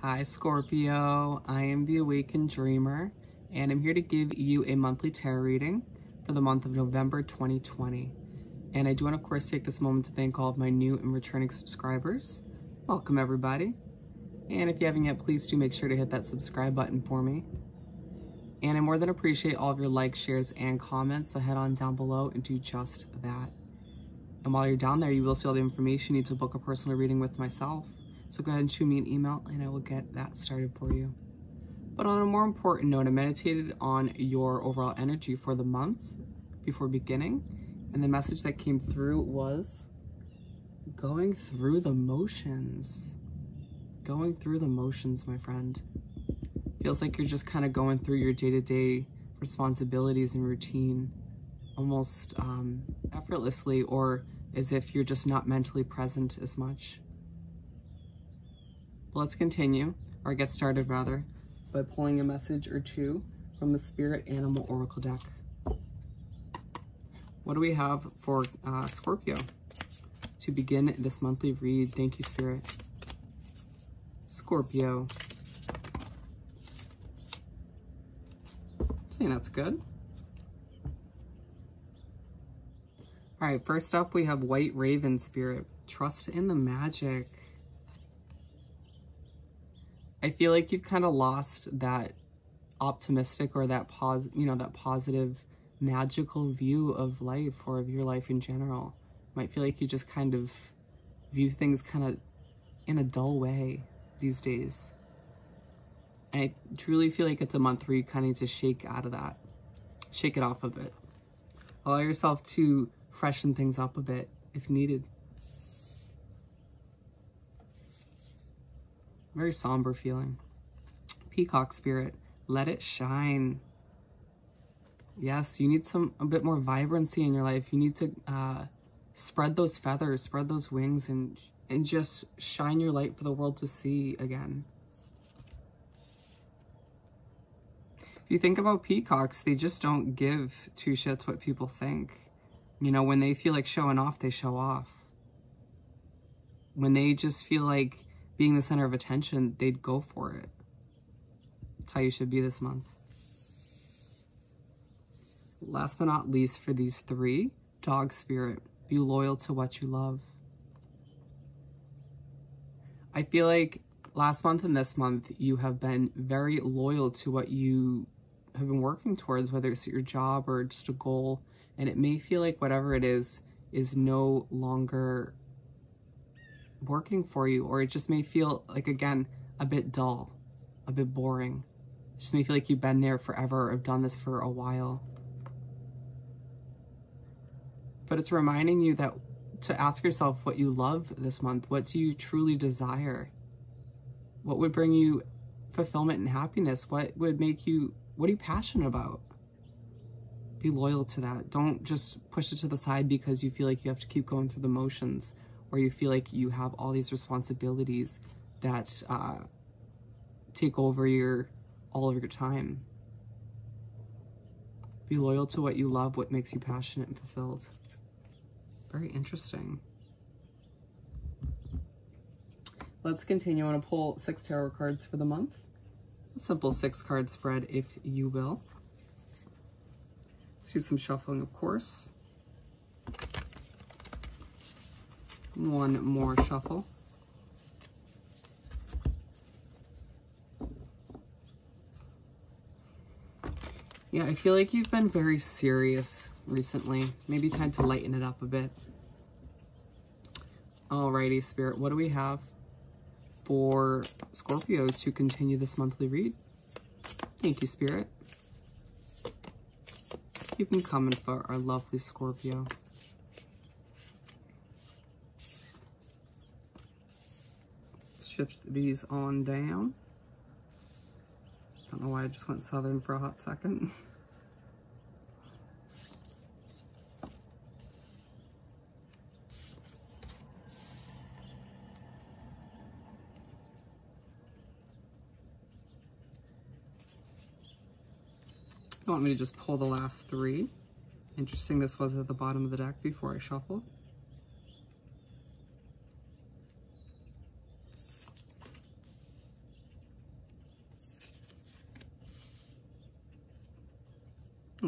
Hi Scorpio, I am the Awakened Dreamer, and I'm here to give you a monthly tarot reading for the month of November 2020. And I do want to, of course, take this moment to thank all of my new and returning subscribers. Welcome everybody. And if you haven't yet, please do make sure to hit that subscribe button for me. And I more than appreciate all of your likes, shares, and comments, so head on down below and do just that. And while you're down there, you will see all the information you need to book a personal reading with myself. So go ahead and shoot me an email and I will get that started for you. But on a more important note, I meditated on your overall energy for the month before beginning. And the message that came through was going through the motions. Going through the motions, my friend. Feels like you're just kind of going through your day-to-day responsibilities and routine almost effortlessly, or as if you're just not mentally present as much. Let's continue, or get started rather, by pulling a message or two from the Spirit Animal Oracle deck. What do we have for Scorpio to begin this monthly read? Thank you, Spirit. Scorpio. I think that's good. All right, first up we have White Raven, Spirit. Trust in the magic. I feel like you've kind of lost that optimistic or that that positive, magical view of life, or of your life in general. Might feel like you just kind of view things kind of in a dull way these days. And I truly feel like it's a month where you kind of need to shake out of that. Shake it off a bit. Allow yourself to freshen things up a bit if needed. Very somber feeling. Peacock, Spirit, let it shine. Yes, you need a bit more vibrancy in your life. You need to spread those feathers, spread those wings, and just shine your light for the world to see again. If you think about peacocks, they just don't give two shits what people think. You know, when they feel like showing off, they show off. When they just feel like being the center of attention, they'd go for it. That's how you should be this month. Last but not least for these three, Dog, Spirit, be loyal to what you love. I feel like last month and this month, you have been very loyal to what you have been working towards, whether it's your job or just a goal. And it may feel like whatever it is no longer working for you, or it just may feel like, again, a bit dull, a bit boring. It just may feel like you've been there forever, or have done this for a while. But it's reminding you that to ask yourself what you love this month. What do you truly desire? What would bring you fulfillment and happiness? What are you passionate about? Be loyal to that. Don't just push it to the side because you feel like you have to keep going through the motions, or you feel like you have all these responsibilities that take over all of your time. Be loyal to what you love, what makes you passionate and fulfilled. Very interesting. Let's continue. I want to pull 6 tarot cards for the month. A simple 6-card spread, if you will. Let's do some shuffling, of course. One more shuffle. Yeah, I feel like you've been very serious recently. Maybe time to lighten it up a bit. Alrighty, Spirit, what do we have for Scorpio to continue this monthly read? Thank you, Spirit. Keep them coming for our lovely Scorpio. Shift these on down. Don't know why I just went southern for a hot second. You want me to just pull the last 3? Interesting, this was at the bottom of the deck before I shuffled.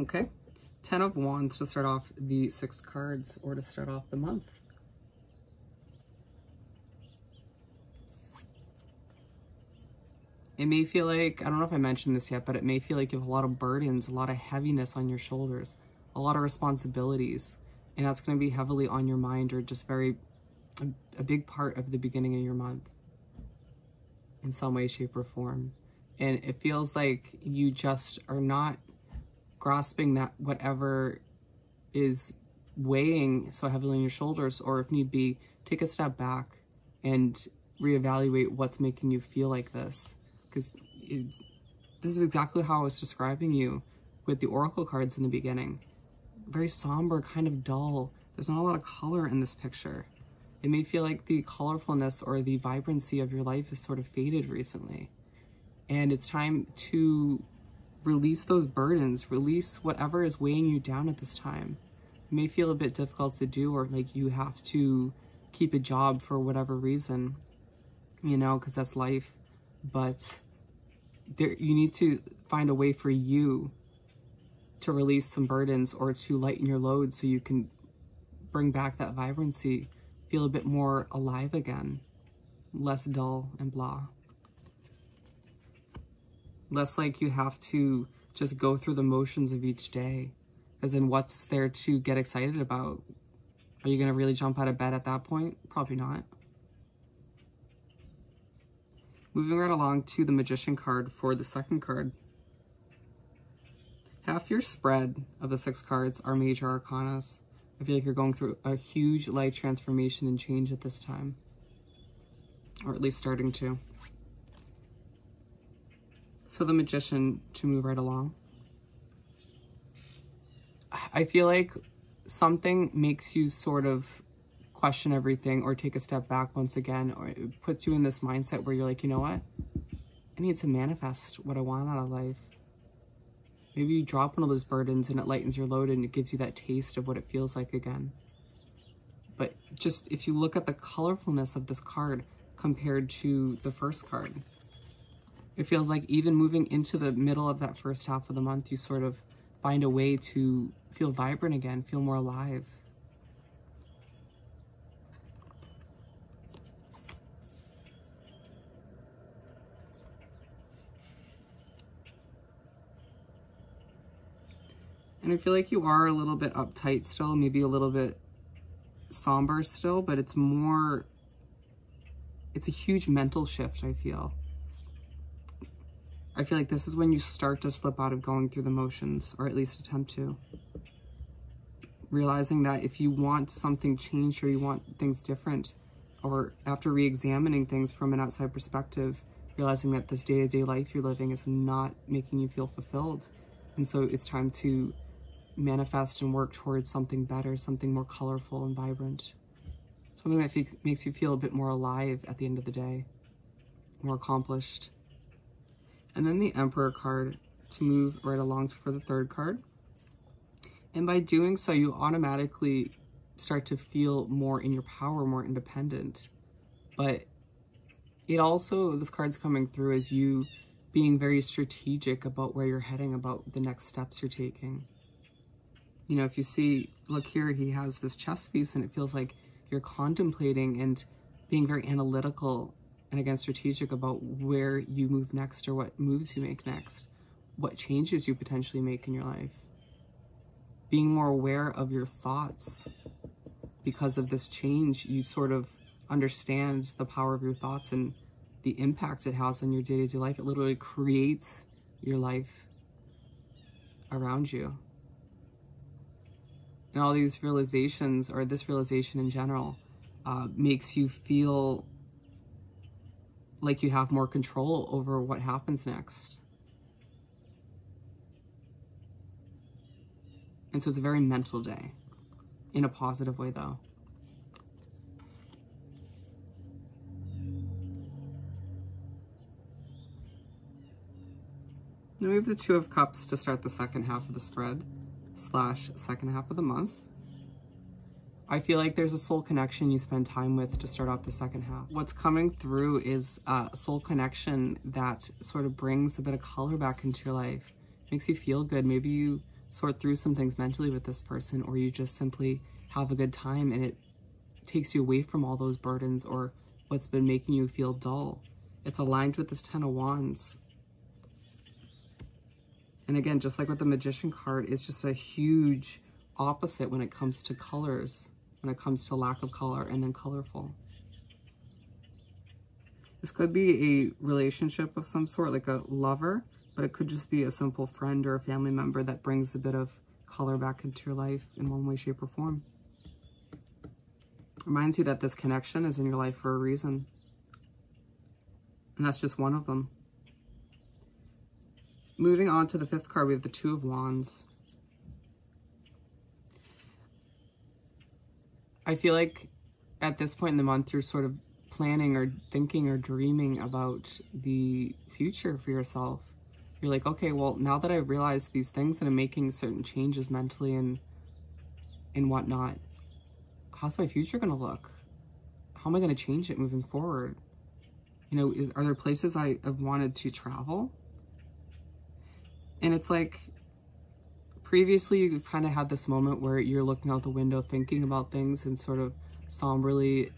Okay, 10 of Wands to start off the 6 cards, or to start off the month. It may feel like, I don't know if I mentioned this yet, but it may feel like you have a lot of burdens, a lot of heaviness on your shoulders, a lot of responsibilities, and that's going to be heavily on your mind, or just a big part of the beginning of your month in some way, shape, or form. And it feels like you just are not grasping that whatever is weighing so heavily on your shoulders, or if need be, take a step back and reevaluate what's making you feel like this. Because this is exactly how I was describing you with the oracle cards in the beginning. Very somber, kind of dull. There's not a lot of color in this picture. It may feel like the colorfulness or the vibrancy of your life is sort of faded recently. And it's time to release those burdens, release whatever is weighing you down at this time. It may feel a bit difficult to do, or like you have to keep a job for whatever reason, you know, because that's life. But you need to find a way for you to release some burdens, or to lighten your load, so you can bring back that vibrancy, feel a bit more alive again, less dull and blah. Less like you have to just go through the motions of each day. As in, what's there to get excited about? Are you going to really jump out of bed at that point? Probably not. Moving right along to the Magician card for the second card. Half your spread of the 6 cards are major arcanas. I feel like you're going through a huge life transformation and change at this time. Or at least starting to. So the Magician, to move right along. I feel like something makes you sort of question everything, or take a step back once again, or it puts you in this mindset where you're like, you know what? I need to manifest what I want out of life. Maybe you drop one of those burdens and it lightens your load, and it gives you that taste of what it feels like again. But just if you look at the colorfulness of this card compared to the first card, it feels like even moving into the middle of that first half of the month, you sort of find a way to feel vibrant again, feel more alive. And I feel like you are a little bit uptight still, maybe a little bit somber still, but it's a huge mental shift, I feel. I feel like this is when you start to slip out of going through the motions, or at least attempt to. Realizing that if you want something changed, or you want things different, or after re-examining things from an outside perspective, realizing that this day-to-day life you're living is not making you feel fulfilled. And so it's time to manifest and work towards something better, something more colorful and vibrant. Something that makes you feel a bit more alive at the end of the day, more accomplished. And then the Emperor card to move right along for the third card. And by doing so, you automatically start to feel more in your power, more independent. But it also, this card's coming through as you being very strategic about where you're heading, about the next steps you're taking. You know, if you see, look here, he has this chess piece, and it feels like you're contemplating and being very analytical and again strategic about where you move next, or what moves you make next, what changes you potentially make in your life. Being more aware of your thoughts. Because of this change, you sort of understand the power of your thoughts and the impact it has on your day-to-day life. It literally creates your life around you. And all these realizations, or this realization in general, makes you feel like you have more control over what happens next. And so it's a very mental day, in a positive way though. Now we have the Two of Cups to start the second half of the spread, / second half of the month. I feel like there's a soul connection you spend time with to start off the second half. What's coming through is a soul connection that sort of brings a bit of color back into your life. Makes you feel good. Maybe you sort through some things mentally with this person, or you just simply have a good time and it takes you away from all those burdens or what's been making you feel dull. It's aligned with this 10 of Wands. And again, just like with the Magician card, it's just a huge opposite when it comes to colors, when it comes to lack of color and then colorful. This could be a relationship of some sort, like a lover, but it could just be a simple friend or a family member that brings a bit of color back into your life in one way, shape, or form. Reminds you that this connection is in your life for a reason. And that's just one of them. Moving on to the 5th card, we have the 2 of Wands. I feel like at this point in the month, you're sort of planning or thinking or dreaming about the future for yourself. You're like, okay, well, now that I've realized these things and I'm making certain changes mentally and whatnot, how's my future going to look? How am I going to change it moving forward? You know, are there places I have wanted to travel? And it's like, previously you kind of had this moment where you're looking out the window thinking about things and sort of somberly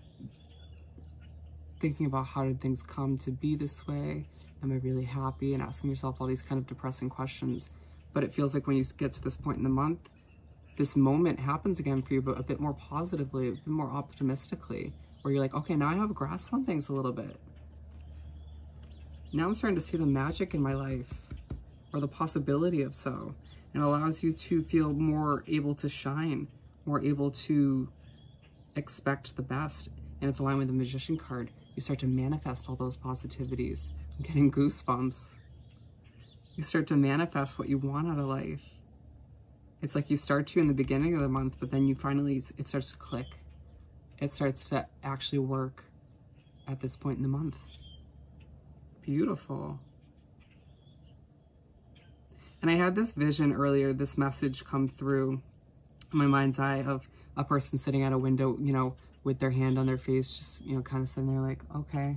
thinking about how did things come to be this way? Am I really happy? And asking yourself all these kind of depressing questions. But it feels like when you get to this point in the month, this moment happens again for you, but a bit more positively, a bit more optimistically, where you're like, okay, now I have a grasp on things a little bit. Now I'm starting to see the magic in my life, or the possibility of so. And it allows you to feel more able to shine, more able to expect the best. And it's aligned with the Magician card. You start to manifest all those positivities. I'm getting goosebumps. You start to manifest what you want out of life. It's like you start to in the beginning of the month, but then you finally, it starts to click. It starts to actually work at this point in the month. Beautiful. And I had this vision earlier, this message come through in my mind's eye of a person sitting at a window, you know, with their hand on their face, just, you know, kind of sitting there like, okay,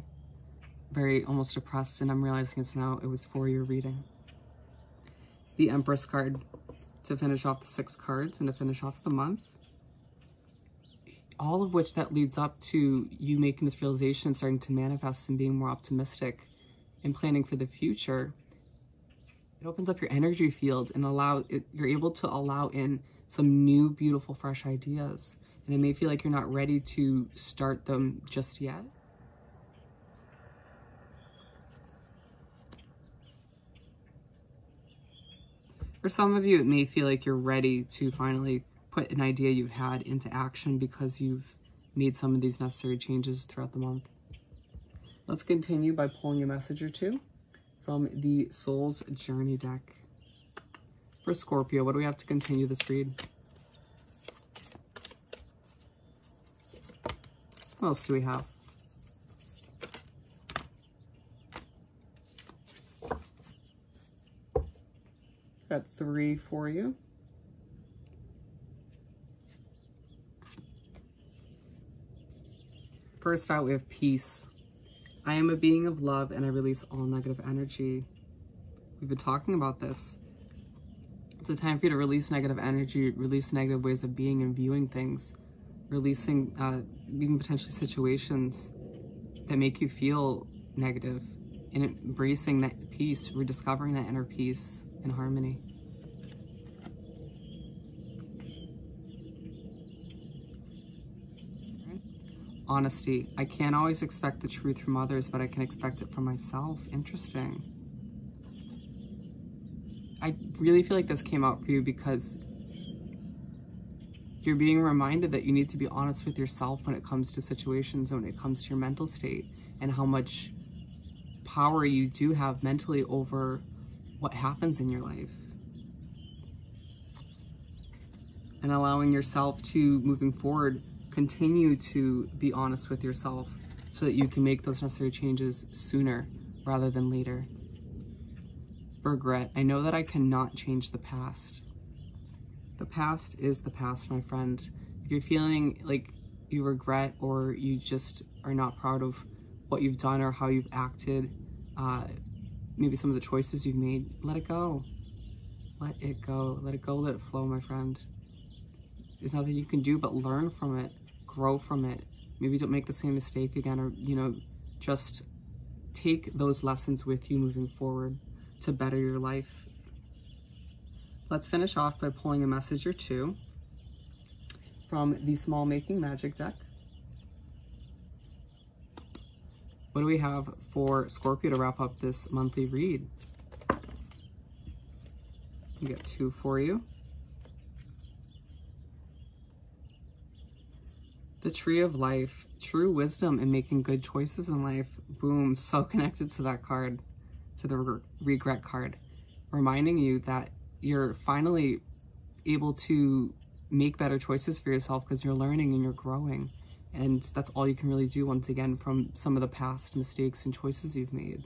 very almost depressed. And I'm realizing it's now, it was for your reading. The Empress card to finish off the 6 cards and to finish off the month. All of which that leads up to you making this realization, starting to manifest and being more optimistic and planning for the future. It opens up your energy field and you're able to allow in some new, beautiful, fresh ideas. And it may feel like you're not ready to start them just yet. For some of you, it may feel like you're ready to finally put an idea you've had into action because you've made some of these necessary changes throughout the month. Let's continue by pulling a message or two from the Soul's Journey deck. For Scorpio, what do we have to continue this read? What else do we have? Got 3 for you. First out, we have peace. I am a being of love and I release all negative energy. We've been talking about this. It's a time for you to release negative energy, release negative ways of being and viewing things, releasing even potentially situations that make you feel negative, and embracing that peace, rediscovering that inner peace and harmony. Honesty. I can't always expect the truth from others, but I can expect it from myself. Interesting. I really feel like this came out for you because you're being reminded that you need to be honest with yourself when it comes to situations and when it comes to your mental state and how much power you do have mentally over what happens in your life. And allowing yourself to, moving forward, continue to be honest with yourself so that you can make those necessary changes sooner rather than later. Regret. I know that I cannot change the past. The past is the past, my friend. If you're feeling like you regret or you just are not proud of what you've done or how you've acted, maybe some of the choices you've made, let it go. Let it go. Let it go, let it flow, my friend. There's nothing you can do but learn from it, grow from it. Maybe don't make the same mistake again, or, you know, just take those lessons with you moving forward to better your life. Let's finish off by pulling a message or two from the Small Making Magic deck. What do we have for Scorpio to wrap up this monthly read? We got 2 for you. The Tree of Life, true wisdom in making good choices in life. Boom, so connected to that card, to the regret card, reminding you that you're finally able to make better choices for yourself because you're learning and you're growing. And that's all you can really do, once again, from some of the past mistakes and choices you've made.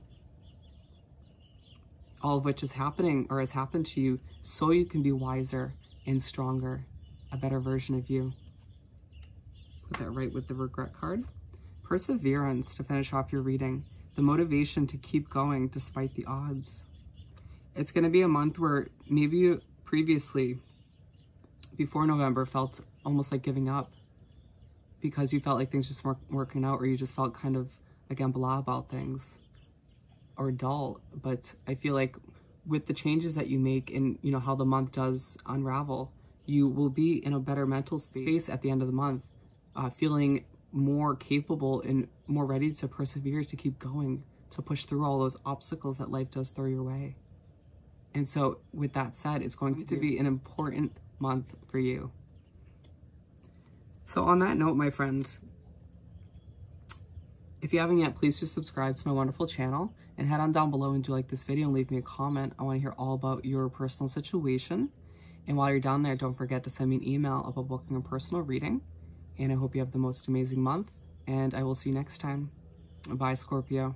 All of which is happening, or has happened to you, so you can be wiser and stronger, a better version of you. Put that right with the regret card. Perseverance to finish off your reading. The motivation to keep going despite the odds. It's going to be a month where maybe you previously, before November, felt almost like giving up because you felt like things just weren't working out, or you just felt kind of, again, blah about things or dull. But I feel like with the changes that you make and, you know, how the month does unravel, you will be in a better mental space at the end of the month, feeling more capable and more ready to persevere, to keep going, to push through all those obstacles that life does throw your way. And so with that said, it's going to be an important month for you. So on that note, my friend, if you haven't yet, please just subscribe to my wonderful channel and head on down below and do like this video and leave me a comment. I want to hear all about your personal situation. And while you're down there, don't forget to send me an email about booking a personal reading. And I hope you have the most amazing month, and I will see you next time. Bye, Scorpio.